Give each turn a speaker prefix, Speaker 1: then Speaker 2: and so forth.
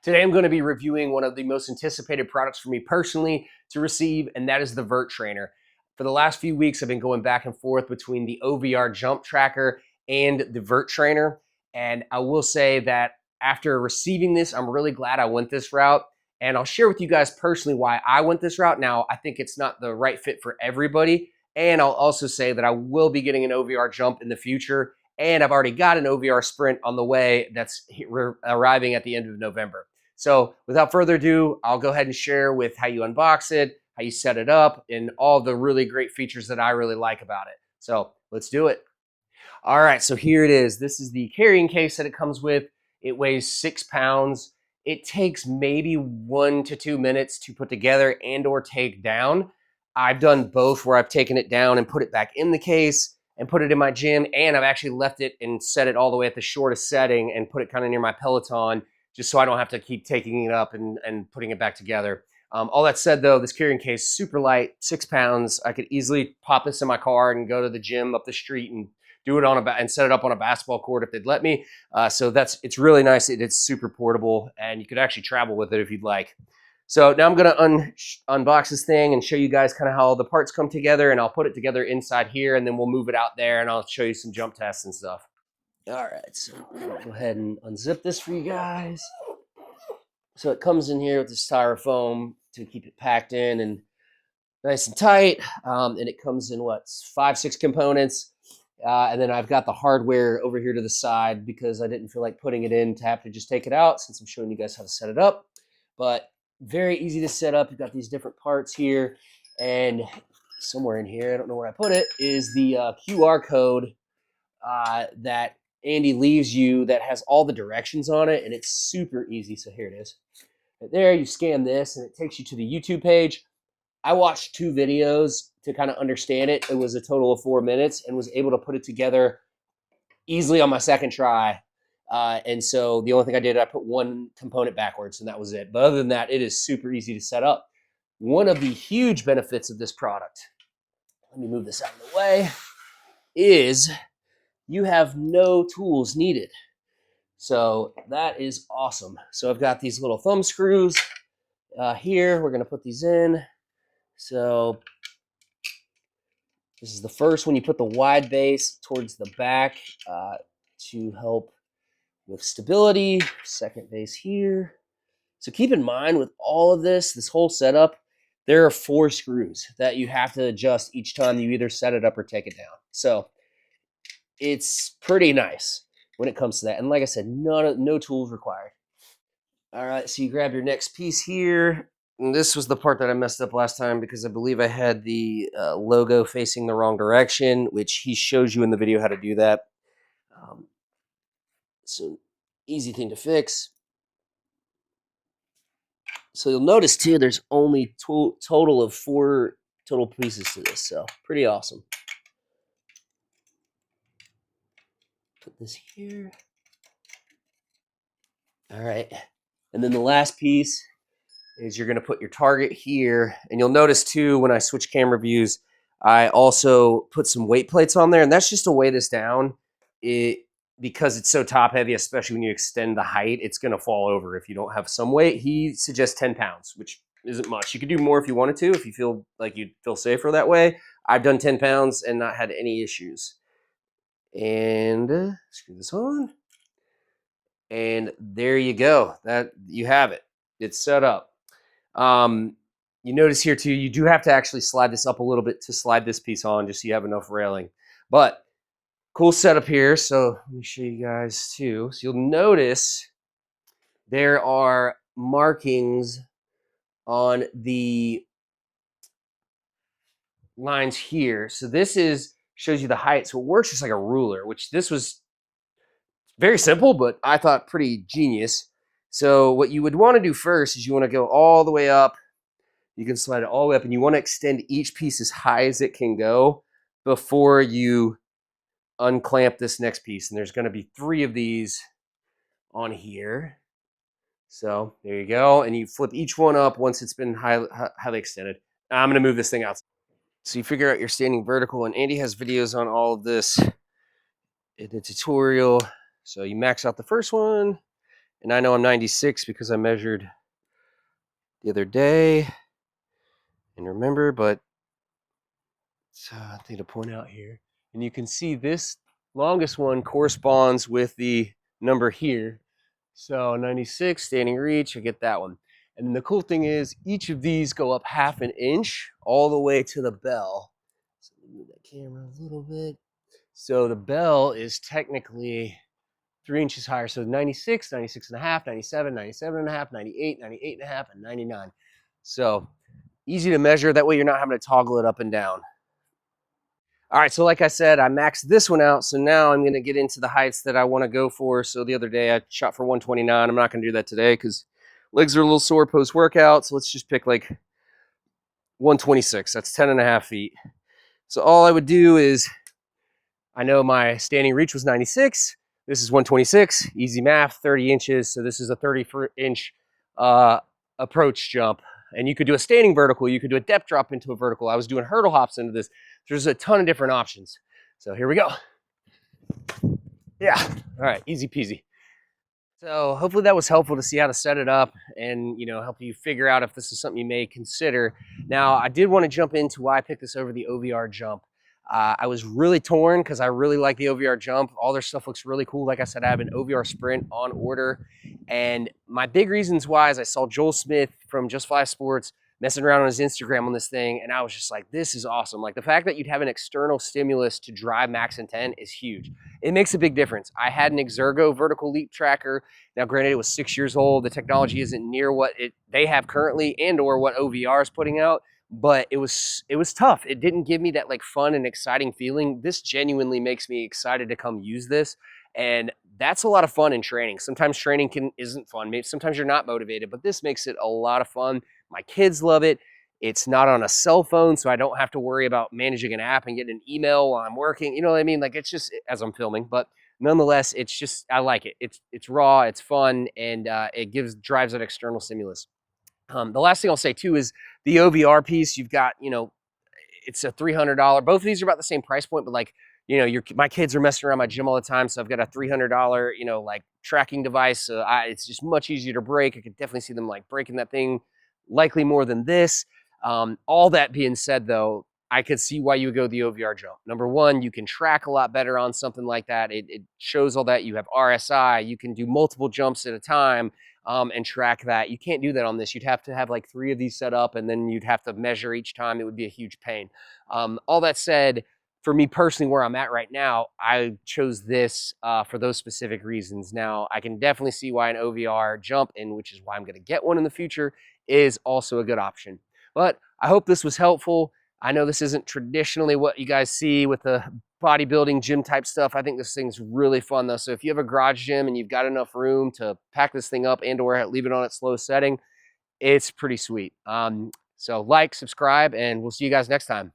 Speaker 1: Today I'm going to be reviewing one of the most anticipated products for me personally to receive, and that is the Vert Trainer. For the last few weeks, I've been going back and forth between the OVR Jump tracker and the Vert Trainer, and I will say that after receiving this, I'm really glad I went this route, and I'll share with you guys personally why I went this route. Now, I think it's not the right fit for everybody, and I'll also say that I will be getting an OVR Jump in the future, and I've already got an OVR Sprint on the way that's arriving at the end of November. So without further ado, I'll go ahead and share with how you unbox it, how you set it up, and all the really great features that I really like about it. So let's do it. All right, so here it is. This is the carrying case that it comes with. It weighs 6 pounds. It takes maybe 1 to 2 minutes to put together and or take down. I've done both where I've taken it down and put it back in the case and put it in my gym, and I've actually left it and set it all the way at the shortest setting and put it kind of near my Peloton just so I don't have to keep taking it up and putting it back together. All that said, though, this carrying case, super light, 6 pounds. I could easily pop this in my car and go to the gym up the street and do it on and set it up on a basketball court if they'd let me. So it's really nice. It's super portable, and you could actually travel with it if you'd like. So now I'm going to unbox this thing and show you guys kind of how the parts come together, and I'll put it together inside here, and then we'll move it out there, and I'll show you some jump tests and stuff. All right, so I'll go ahead and unzip this for you guys. So it comes in here with this styrofoam to keep it packed in and nice and tight. And it comes in 5-6 components. And then I've got the hardware over here to the side because I didn't feel like putting it in to have to just take it out since I'm showing you guys how to set it up. But very easy to set up. You've got these different parts here, and somewhere in here, I don't know where I put it, is the QR code that Andy leaves you that has all the directions on it, and it's super easy. So here it is. Right there, you scan this, and it takes you to the YouTube page. I watched 2 videos to kind of understand it. It was a total of 4 minutes and was able to put it together easily on my second try. And so the only thing I did, I put one component backwards, and that was it. But other than that, it is super easy to set up. One of the huge benefits of this product, let me move this out of the way, is you have no tools needed. So that is awesome. So I've got these little thumb screws here. We're going to put these in. So this is the first one. You put the wide base towards the back to help with stability. Second base here. So keep in mind with all of this whole setup, there are 4 screws that you have to adjust each time you either set it up or take it down. So it's pretty nice when it comes to that. And like I said, no tools required. All right, so you grab your next piece here. And this was the part that I messed up last time because I believe I had the logo facing the wrong direction, which he shows you in the video how to do that. So easy thing to fix. So you'll notice too, there's only total of 4 total pieces to this. So pretty awesome. Put this here. All right. And then the last piece is you're going to put your target here. And you'll notice too, when I switch camera views, I also put some weight plates on there. And that's just to weigh this down. Because it's so top heavy, especially when you extend the height, it's going to fall over if you don't have some weight. He suggests 10 pounds, which isn't much. You could do more if you wanted to, if you feel like you'd feel safer that way. I've done 10 pounds and not had any issues. And screw this on. And there you go. That you have it. It's set up. You notice here too, you do have to actually slide this up a little bit to slide this piece on, just so you have enough railing. But cool setup here. So let me show you guys too. So you'll notice there are markings on the lines here. So this shows you the height. So it works just like a ruler, which this was very simple, but I thought pretty genius. So what you would want to do first is you want to go all the way up. You can slide it all the way up, and you want to extend each piece as high as it can go before you unclamp this next piece. And there's going to be 3 of these on here. So there you go. And you flip each one up once it's been highly extended. I'm going to move this thing out. So you figure out you're standing vertical, and Andy has videos on all of this in the tutorial. So you max out the first one, And I know I'm 96 because I measured the other day. And remember, but it's a thing to point out here. And you can see this longest one corresponds with the number here. So 96, standing reach, I get that one. And then the cool thing is each of these go up half an inch all the way to the bell. So let me move that camera a little bit. So the bell is technically 3 inches higher. So 96, 96 and a half, 97, 97 and a half, 98, 98 and a half, and 99. So easy to measure. That way you're not having to toggle it up and down. All right, so like I said, I maxed this one out. So now I'm going to get into the heights that I want to go for. So the other day I shot for 129. I'm not going to do that today because legs are a little sore post-workout. So let's just pick like 126. That's 10 and a half feet. So all I would do is, I know my standing reach was 96. This is 126. Easy math, 30 inches. So this is a 30-inch approach jump. And you could do a standing vertical. You could do a depth drop into a vertical. I was doing hurdle hops into this. There's a ton of different options. So here we go. Yeah. All right. Easy peasy. So hopefully that was helpful to see how to set it up and, help you figure out if this is something you may consider. Now, I did want to jump into why I picked this over the OVR Jump. I was really torn because I really like the OVR Jump. All their stuff looks really cool. Like I said, I have an OVR Sprint on order. And my big reasons why is I saw Joel Smith from Just Fly Sports messing around on his Instagram on this thing. And I was just like, this is awesome. Like the fact that you'd have an external stimulus to drive max intent is huge. It makes a big difference. I had an Exergo vertical leap tracker. Now, granted, it was 6 years old. The technology isn't near what they have currently and or what OVR is putting out. But it was tough. It didn't give me that like fun and exciting feeling. This genuinely makes me excited to come use this. And that's a lot of fun in training. Sometimes training isn't fun. Maybe sometimes you're not motivated, but this makes it a lot of fun. My kids love it. It's not on a cell phone, so I don't have to worry about managing an app and getting an email while I'm working. You know what I mean? Like it's just as I'm filming, but nonetheless, it's just I like it. It's raw, it's fun, and it drives that external stimulus. The last thing I'll say too is the OVR piece. You've got it's a $300. Both of these are about the same price point, but like my kids are messing around my gym all the time, so I've got a $300 like tracking device. It's just much easier to break. I could definitely see them like breaking that thing likely more than this. All that being said, though, I could see why you would go the OVR Jump. Number one, you can track a lot better on something like that. It shows all that. You have RSI. You can do multiple jumps at a time and track that. You can't do that on this. You'd have to have like 3 of these set up, and then you'd have to measure each time. It would be a huge pain. All that said, for me personally, where I'm at right now, I chose this for those specific reasons. Now, I can definitely see why an OVR Jump, and which is why I'm going to get one in the future, is also a good option. But I hope this was helpful. I know this isn't traditionally what you guys see with the bodybuilding gym type stuff. I think this thing's really fun though. So if you have a garage gym and you've got enough room to pack this thing up and or leave it on its slow setting, it's pretty sweet. So like, subscribe, and we'll see you guys next time.